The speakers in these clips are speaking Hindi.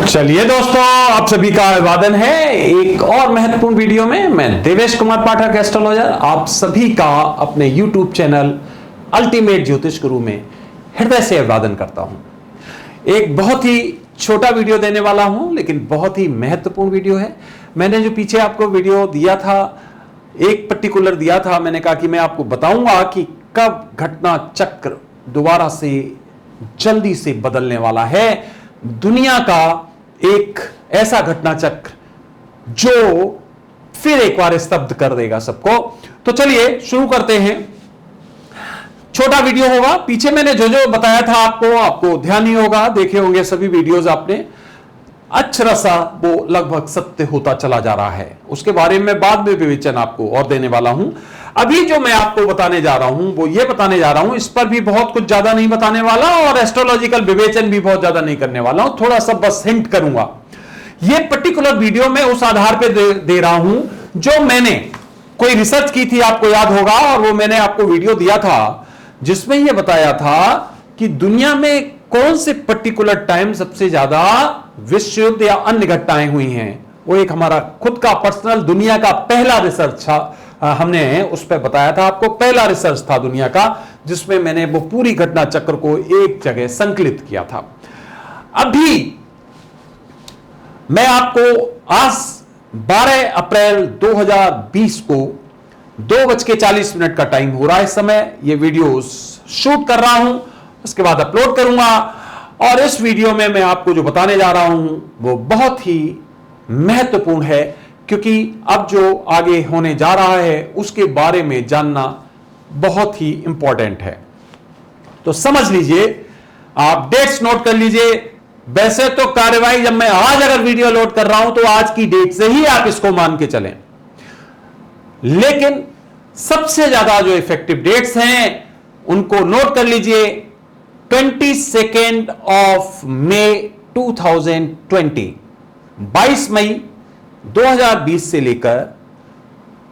चलिए दोस्तों, आप सभी का अभिवादन है एक और महत्वपूर्ण वीडियो में। मैं देवेश कुमार पाठक एस्ट्रोलॉजर आप सभी का अपने YouTube चैनल अल्टीमेट ज्योतिष गुरु में हृदय से अभिवादन करता हूं। एक बहुत ही छोटा वीडियो देने वाला हूं, लेकिन बहुत ही महत्वपूर्ण वीडियो है। मैंने जो पीछे आपको वीडियो दिया था, एक पर्टिकुलर दिया था, मैंने कहा कि मैं आपको बताऊंगा कि कब घटना चक्र दोबारा से जल्दी से बदलने वाला है। दुनिया का एक ऐसा घटना चक्र जो फिर एक बार स्तब्ध कर देगा सबको। तो चलिए शुरू करते हैं। छोटा वीडियो होगा, पीछे मैंने जो जो बताया था आपको ध्यान ही होगा, देखे होंगे सभी वीडियोस आपने। अक्षरशा वो लगभग सत्य होता चला जा रहा है। उसके बारे में बाद में विवेचन आपको और देने वाला हूं। अभी जो मैं आपको बताने जा रहा हूं वो ये बताने जा रहा हूं, इस पर भी बहुत कुछ ज्यादा नहीं बताने वाला और एस्ट्रोलॉजिकल विवेचन भी बहुत ज्यादा नहीं करने वाला हूं, थोड़ा सा बस हिंट करूंगा। ये पर्टिकुलर वीडियो मैं उस आधार पे दे रहा हूं जो मैंने कोई रिसर्च की थी, आपको याद होगा, और वो मैंने आपको वीडियो दिया था जिसमें यह बताया था कि दुनिया में कौन से पर्टिकुलर टाइम सबसे ज्यादा विश्व युद्ध या अन्य घटनाएं हुई हैं। वो एक हमारा खुद का पर्सनल दुनिया का पहला रिसर्च था, हमने उस पर बताया था आपको। पहला रिसर्च था दुनिया का जिसमें मैंने वो पूरी घटना चक्र को एक जगह संकलित किया था। अभी मैं आपको आज 12 अप्रैल 2020 को 2:40 का टाइम हो रहा है। इस समय ये वीडियो शूट कर रहा हूं, उसके बाद अपलोड करूंगा। और इस वीडियो में मैं आपको जो बताने जा रहा हूं वो बहुत ही महत्वपूर्ण है, क्योंकि अब जो आगे होने जा रहा है उसके बारे में जानना बहुत ही इंपॉर्टेंट है। तो समझ लीजिए, आप डेट्स नोट कर लीजिए। वैसे तो कार्यवाही जब मैं आज अगर वीडियो लोड कर रहा हूं तो आज की डेट से ही आप इसको मान के चलें, लेकिन सबसे ज्यादा जो इफेक्टिव डेट्स हैं उनको नोट कर लीजिए। 22 ऑफ मई 2020, 22 मई 2020 से लेकर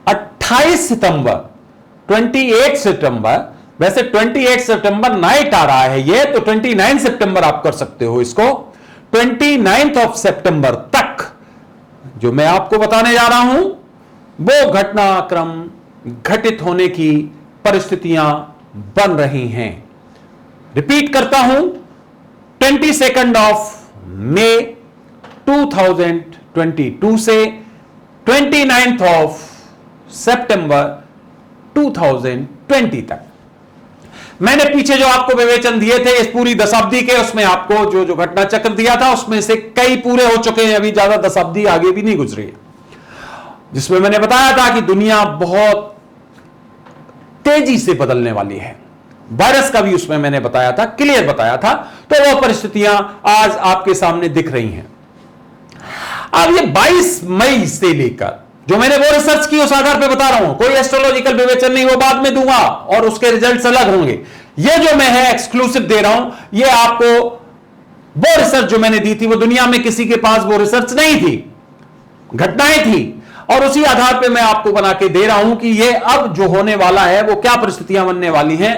28 सितंबर, 28 सितंबर, वैसे 28 सितंबर नाइट आ रहा है ये, तो 29 सितंबर आप कर सकते हो इसको। 29 ऑफ सितंबर तक जो मैं आपको बताने जा रहा हूं वो घटनाक्रम घटित होने की परिस्थितियां बन रही हैं। रिपीट करता हूं, 22 ऑफ मई 2022 से 29 ऑफ सितंबर 2020 तक। मैंने पीछे जो आपको विवेचन दिए थे इस पूरी दशाब्दी के, उसमें आपको जो जो घटना चक्र दिया था उसमें से कई पूरे हो चुके हैं, अभी ज्यादा दशाब्दी आगे भी नहीं गुजरी है, जिसमें मैंने बताया था कि दुनिया बहुत तेजी से बदलने वाली है। वायरस का भी उसमें मैंने बताया था, क्लियर बताया था। तो वो परिस्थितियां आज आपके सामने दिख रही हैं। अब ये 22 मई से लेकर जो मैंने वो रिसर्च की उस आधार पे बता रहा हूं, कोई एस्ट्रोलॉजिकल विवेचन नहीं, वो बाद में दूंगा और उसके रिजल्ट्स अलग होंगे। ये जो मैं है एक्सक्लूसिव दे रहा हूं, ये आपको वो रिसर्च जो मैंने दी थी, वो दुनिया में किसी के पास वो रिसर्च नहीं थी, घटनाएं थी, और उसी आधार पे मैं आपको बना के दे रहा हूं कि ये अब जो होने वाला है वो क्या परिस्थितियां बनने वाली हैं।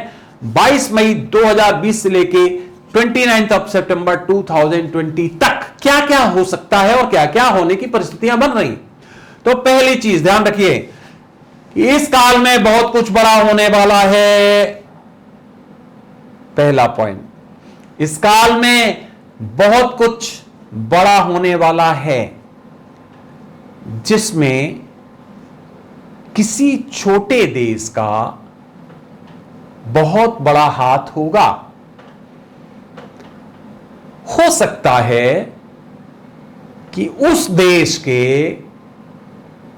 22 मई 2020 से लेके 29 ऑफ सितंबर 2020 तक क्या क्या हो सकता है और क्या क्या होने की परिस्थितियां बन रही। तो पहली चीज ध्यान रखिए, इस काल में बहुत कुछ बड़ा होने वाला है। पहला पॉइंट, इस काल में बहुत कुछ बड़ा होने वाला है, जिसमें किसी छोटे देश का बहुत बड़ा हाथ होगा। हो सकता है कि उस देश के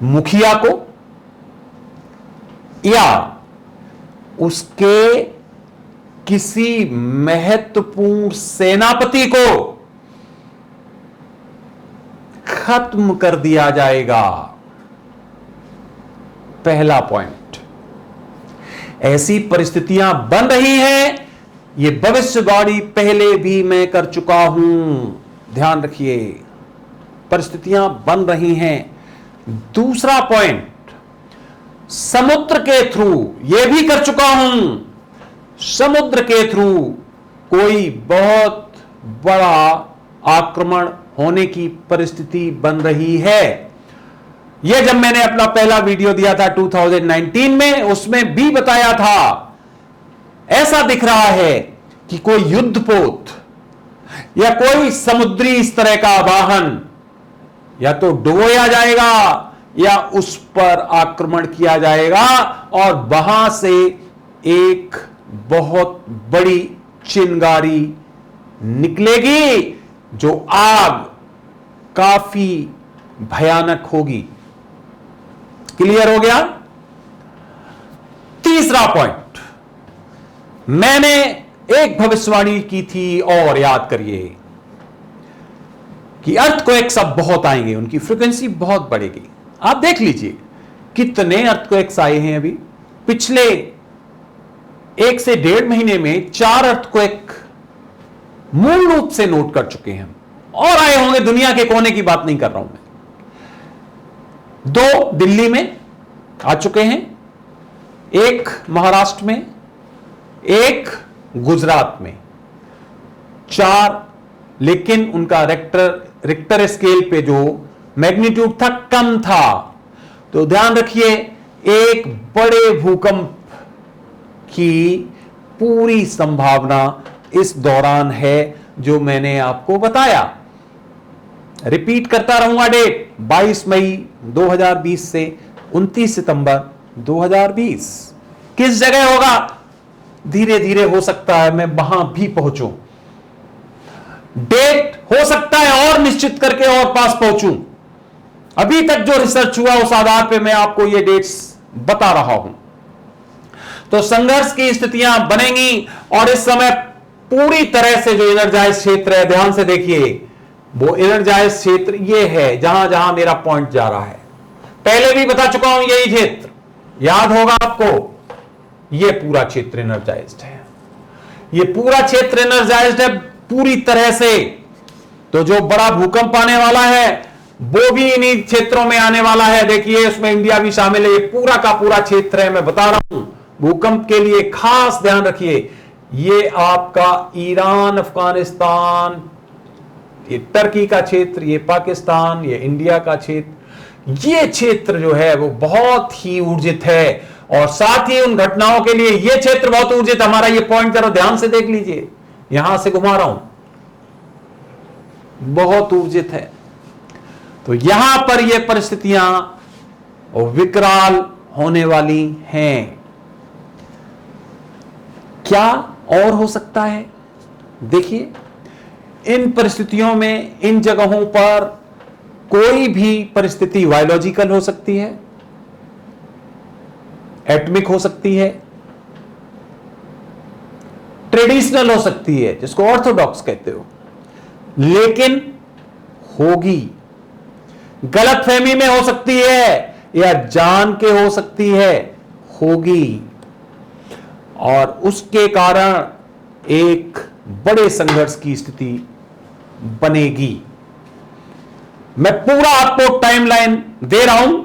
मुखिया को या उसके किसी महत्वपूर्ण सेनापति को खत्म कर दिया जाएगा। पहला पॉइंट, ऐसी परिस्थितियां बन रही हैं। ये भविष्यवाणी पहले भी मैं कर चुका हूं, ध्यान रखिए, परिस्थितियां बन रही हैं। दूसरा पॉइंट, समुद्र के थ्रू, यह भी कर चुका हूं, समुद्र के थ्रू कोई बहुत बड़ा आक्रमण होने की परिस्थिति बन रही है। यह जब मैंने अपना पहला वीडियो दिया था 2019 में, उसमें भी बताया था, ऐसा दिख रहा है कि कोई युद्धपोत या कोई समुद्री इस तरह का वाहन या तो डुबोया जाएगा या उस पर आक्रमण किया जाएगा और वहां से एक बहुत बड़ी चिंगारी निकलेगी जो आग काफी भयानक होगी। क्लियर हो गया? तीसरा पॉइंट, मैंने एक भविष्यवाणी की थी और याद करिए कि अर्थक्वेक्स अब बहुत आएंगे, उनकी फ्रीक्वेंसी बहुत बढ़ेगी। आप देख लीजिए कितने अर्थक्वेक्स आए हैं अभी पिछले 1 से 1.5 महीने में। 4 अर्थक्वेक मूल रूप से नोट कर चुके हैं और आए होंगे, दुनिया के कोने की बात नहीं कर रहा हूं मैं। 2 दिल्ली में आ चुके हैं, 1 महाराष्ट्र में, 1 गुजरात में, 4 लेकिन उनका रिक्टर स्केल पे जो मैग्नीट्यूड था कम था। तो ध्यान रखिए, एक बड़े भूकंप की पूरी संभावना इस दौरान है जो मैंने आपको बताया। रिपीट करता रहूंगा डेट, 22 मई 2020 से 29 सितंबर 2020। किस जगह होगा? धीरे धीरे हो सकता है मैं वहां भी पहुंचूं, डेट हो सकता है और निश्चित करके और पास पहुंचूं। अभी तक जो रिसर्च हुआ उस आधार पे मैं आपको ये डेट्स बता रहा हूं। तो संघर्ष की स्थितियां बनेंगी और इस समय पूरी तरह से जो एनर्जाइज क्षेत्र है, ध्यान से देखिए, वो एनर्जाइज क्षेत्र ये है जहां जहां मेरा पॉइंट जा रहा है। पहले भी बता चुका हूं, यही क्षेत्र याद होगा आपको, ये पूरा क्षेत्र एनर्जाइज्ड है, ये पूरा क्षेत्र एनर्जाइज्ड है पूरी तरह से। तो जो बड़ा भूकंप आने वाला है वो भी इन्हीं क्षेत्रों में आने वाला है। देखिए उसमें इंडिया भी शामिल है, ये पूरा का पूरा क्षेत्र है। मैं बता रहा हूं भूकंप के लिए खास ध्यान रखिए, ये आपका ईरान, अफगानिस्तान, ये टर्की का क्षेत्र, ये पाकिस्तान, ये इंडिया का क्षेत्र, ये क्षेत्र जो है वो बहुत ही ऊर्जित है। और साथ ही उन घटनाओं के लिए ये क्षेत्र बहुत ऊर्जित। हमारा ये पॉइंट जरा ध्यान से देख लीजिए, यहां से घुमा रहा हूं, बहुत ऊर्जित है। तो यहां पर ये परिस्थितियां विकराल होने वाली हैं। क्या और हो सकता है? देखिए इन परिस्थितियों में, इन जगहों पर कोई भी परिस्थिति बायोलॉजिकल हो सकती है, एटमिक हो सकती है, ट्रेडिशनल हो सकती है जिसको ऑर्थोडॉक्स कहते हो, लेकिन होगी। गलतफहमी में हो सकती है या जान के हो सकती है, होगी। और उसके कारण एक बड़े संघर्ष की स्थिति बनेगी। मैं पूरा आपको टाइमलाइन दे रहा हूं।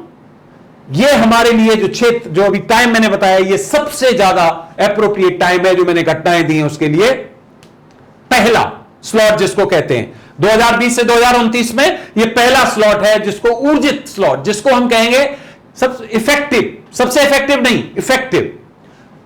यह हमारे लिए जो क्षेत्र, जो अभी टाइम मैंने बताया, यह सबसे ज्यादा एप्रोप्रिएट टाइम है जो मैंने घटनाएं दी हैं उसके लिए। पहला स्लॉट जिसको कहते हैं 2020 से 2029 में, यह पहला स्लॉट है जिसको ऊर्जित स्लॉट, जिसको हम कहेंगे सबसे इफेक्टिव नहीं, इफेक्टिव।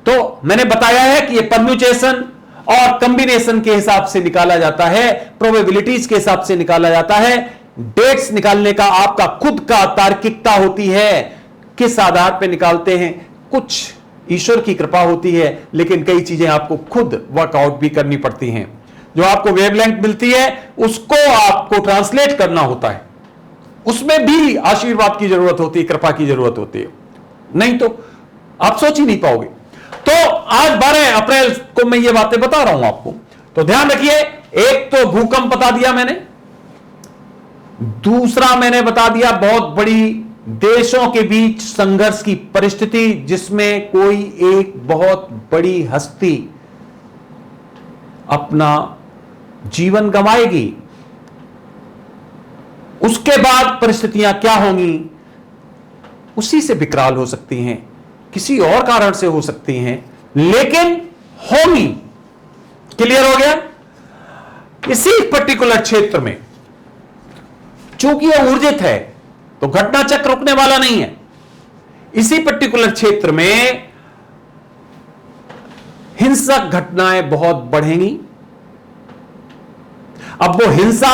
तो मैंने बताया है कि यह परम्यूटेशन और कॉम्बिनेशन के हिसाब से निकाला जाता है, प्रोबेबिलिटीज के हिसाब से निकाला जाता है। डेट्स निकालने का आपका खुद का तार्किकता होती है, किस आधार पर निकालते हैं, कुछ ईश्वर की कृपा होती है, लेकिन कई चीजें आपको खुद वर्कआउट भी करनी पड़ती हैं। जो आपको वेवलेंथ मिलती है उसको आपको ट्रांसलेट करना होता है, उसमें भी आशीर्वाद की जरूरत होती है, कृपा की जरूरत होती है, नहीं तो आप सोच ही नहीं पाओगे। तो आज 12 अप्रैल को मैं ये बातें बता रहा हूं आपको, तो ध्यान रखिए। एक तो भूकंप बता दिया मैंने, दूसरा मैंने बता दिया बहुत बड़ी देशों के बीच संघर्ष की परिस्थिति जिसमें कोई एक बहुत बड़ी हस्ती अपना जीवन गंवाएगी। उसके बाद परिस्थितियां क्या होंगी, उसी से विकराल हो सकती हैं, किसी और कारण से हो सकती हैं, लेकिन होंगी। क्लियर हो गया? इसी पर्टिकुलर क्षेत्र में चूंकि यह ऊर्जित है तो घटना चक्र रुकने वाला नहीं है। इसी पर्टिकुलर क्षेत्र में हिंसक घटनाएं बहुत बढ़ेंगी। अब वो हिंसा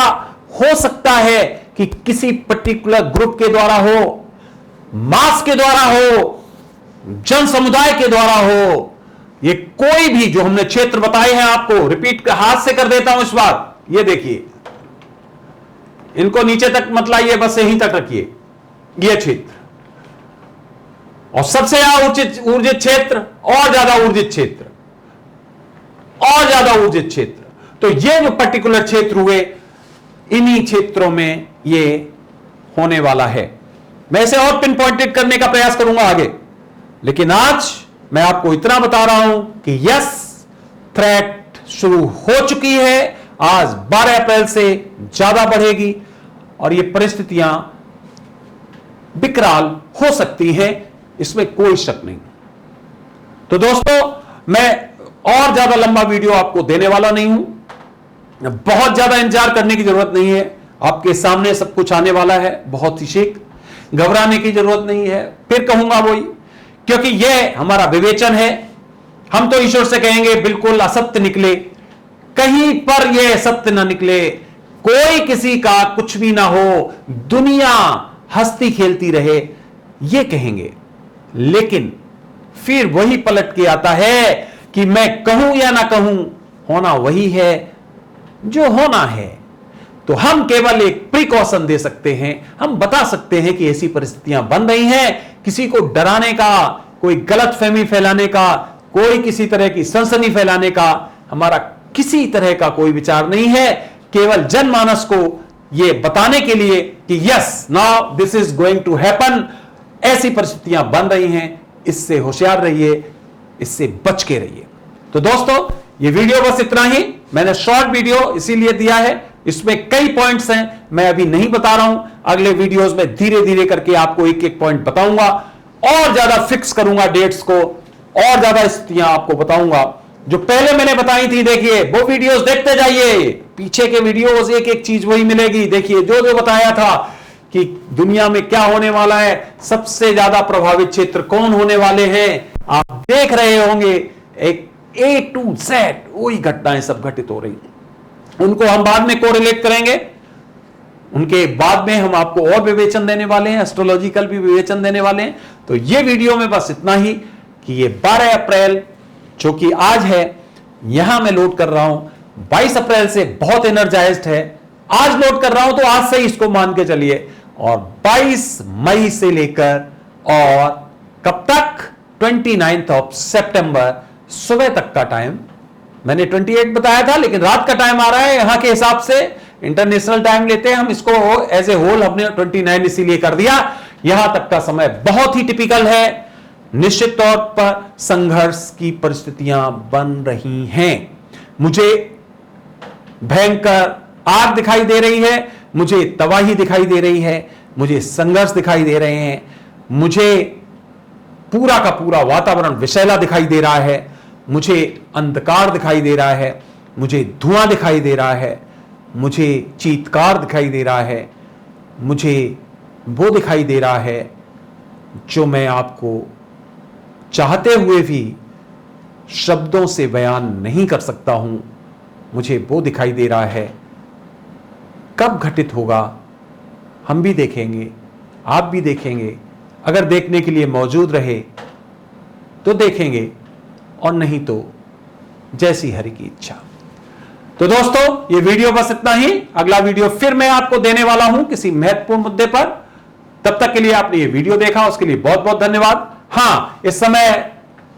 हो सकता है कि किसी पर्टिकुलर ग्रुप के द्वारा हो, मास के द्वारा हो, जन समुदाय के द्वारा हो। ये कोई भी जो हमने क्षेत्र बताए हैं आपको, रिपीट हाथ से कर देता हूं इस बार। ये देखिए, इनको नीचे तक मत लाइए, बस यहीं तक रखिए। ये क्षेत्र और सबसे ज्यादा ऊर्जित क्षेत्र, और ज्यादा ऊर्जित क्षेत्र, और ज्यादा ऊर्जित क्षेत्र। तो ये जो पर्टिकुलर क्षेत्र हुए, इन्हीं क्षेत्रों में ये होने वाला है। मैं इसे और पिन पॉइंटेड करने का प्रयास करूंगा आगे, लेकिन आज मैं आपको इतना बता रहा हूं कि यस, थ्रेट शुरू हो चुकी है। आज 12 अप्रैल से ज्यादा बढ़ेगी और ये परिस्थितियां विकराल हो सकती हैं, इसमें कोई शक नहीं। तो दोस्तों, मैं और ज्यादा लंबा वीडियो आपको देने वाला नहीं हूं, बहुत ज्यादा इंतजार करने की जरूरत नहीं है। आपके सामने सब कुछ आने वाला है बहुत ही शीघ्र, घबराने की जरूरत नहीं है। फिर कहूंगा वही, क्योंकि यह हमारा विवेचन है। हम तो ईश्वर से कहेंगे बिल्कुल असत्य निकले, कहीं पर यह सत्य ना निकले, कोई किसी का कुछ भी ना हो, दुनिया हंसती खेलती रहे, यह कहेंगे। लेकिन फिर वही पलट के आता है कि मैं कहूं या ना कहूं, होना वही है जो होना है। तो हम केवल एक प्रिकॉशन दे सकते हैं, हम बता सकते हैं कि ऐसी परिस्थितियां बन रही हैं। किसी को डराने का, कोई गलतफहमी फैलाने का, कोई किसी तरह की सनसनी फैलाने का हमारा किसी तरह का कोई विचार नहीं है। केवल जनमानस को यह बताने के लिए कि yes, now this is going to happen, ऐसी परिस्थितियां बन रही हैं, इससे होशियार रहिए, इससे बच के रहिए। तो दोस्तों, ये वीडियो बस इतना ही। मैंने शॉर्ट वीडियो इसीलिए दिया है, इसमें कई पॉइंट्स हैं, मैं अभी नहीं बता रहा हूं। अगले वीडियोस में धीरे धीरे करके आपको एक एक पॉइंट बताऊंगा, और ज्यादा फिक्स करूंगा डेट्स को, और ज्यादा स्थितियां आपको बताऊंगा जो पहले मैंने बताई थी। देखिए, वो वीडियोस देखते जाइए, पीछे के वीडियोस एक एक चीज वही मिलेगी। देखिए, जो जो बताया था कि दुनिया में क्या होने वाला है, सबसे ज्यादा प्रभावित क्षेत्र कौन होने वाले हैं, आप देख रहे होंगे। एक A to Z वही घटनाएं सब घटित हो रही, उनको हम बाद में कोरिलेट करेंगे। उनके बाद में हम आपको और विवेचन देने वाले हैं, एस्ट्रोलॉजिकल भी विवेचन देने वाले हैं। तो ये वीडियो में बस इतना ही कि ये 12 अप्रैल जो कि आज है, यहां मैं लोड कर रहा हूं। 22 अप्रैल से बहुत एनर्जाइज्ड है, आज लोड कर रहा हूं तो आज से इसको मान के चलिए। और 22 मई से लेकर और कब तक, 29 ऑफ सितंबर सुबह तक का टाइम। मैंने 28 बताया था, लेकिन रात का टाइम आ रहा है यहां के हिसाब से, इंटरनेशनल टाइम लेते हैं हम इसको एज ए होल, हमने 29 इसीलिए कर दिया। यहां तक का समय बहुत ही टिपिकल है। निश्चित तौर पर संघर्ष की परिस्थितियां बन रही हैं। मुझे भयंकर आग दिखाई दे रही है, मुझे तबाही दिखाई दे रही है, मुझे संघर्ष दिखाई दे रहे हैं, मुझे पूरा का पूरा वातावरण विषैला दिखाई दे रहा है, मुझे अंधकार दिखाई दे रहा है, मुझे धुआं दिखाई दे रहा है, मुझे चीत्कार दिखाई दे रहा है, मुझे वो दिखाई दे रहा है जो मैं आपको चाहते हुए भी शब्दों से बयान नहीं कर सकता हूं। मुझे वो दिखाई दे रहा है। कब घटित होगा हम भी देखेंगे, आप भी देखेंगे। अगर देखने के लिए मौजूद रहे तो देखेंगे, और नहीं तो जैसी हरि की इच्छा। तो दोस्तों, ये वीडियो बस इतना ही। अगला वीडियो फिर मैं आपको देने वाला हूं किसी महत्वपूर्ण मुद्दे पर। तब तक के लिए आपने ये वीडियो देखा, उसके लिए बहुत बहुत धन्यवाद। हां, इस समय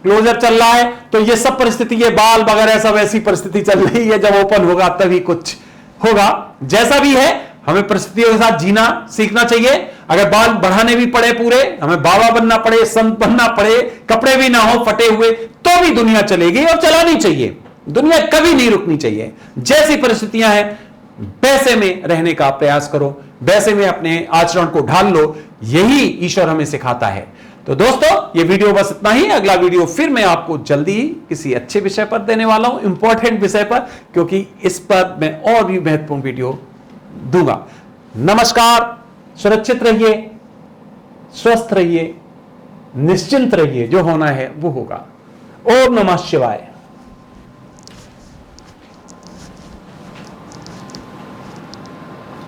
क्लोजर चल रहा है, तो ये सब परिस्थिति, ये बाल वगैरह सब ऐसी परिस्थिति चल रही है। जब ओपन होगा तभी कुछ होगा। जैसा भी है, हमें परिस्थितियों के साथ जीना सीखना चाहिए। अगर बाल बढ़ाने भी पड़े पूरे, हमें बाबा बनना पड़े, संत बनना पड़े, कपड़े भी ना हो फटे हुए, तो भी दुनिया चलेगी और चलानी चाहिए। दुनिया कभी नहीं रुकनी चाहिए। जैसी परिस्थितियां हैं वैसे में रहने का प्रयास करो, वैसे में अपने आचरण को ढाल लो। यही ईश्वर हमें सिखाता है। तो दोस्तों, ये वीडियो बस इतना ही। अगला वीडियो फिर मैं आपको जल्दी ही किसी अच्छे विषय पर देने वाला हूं, इंपॉर्टेंट विषय पर, क्योंकि इस पर मैं और भी महत्वपूर्ण वीडियो दूंगा। नमस्कार, सुरक्षित रहिए, स्वस्थ रहिए, निश्चिंत रहिए, जो होना है वो होगा। ओम नमः शिवाय।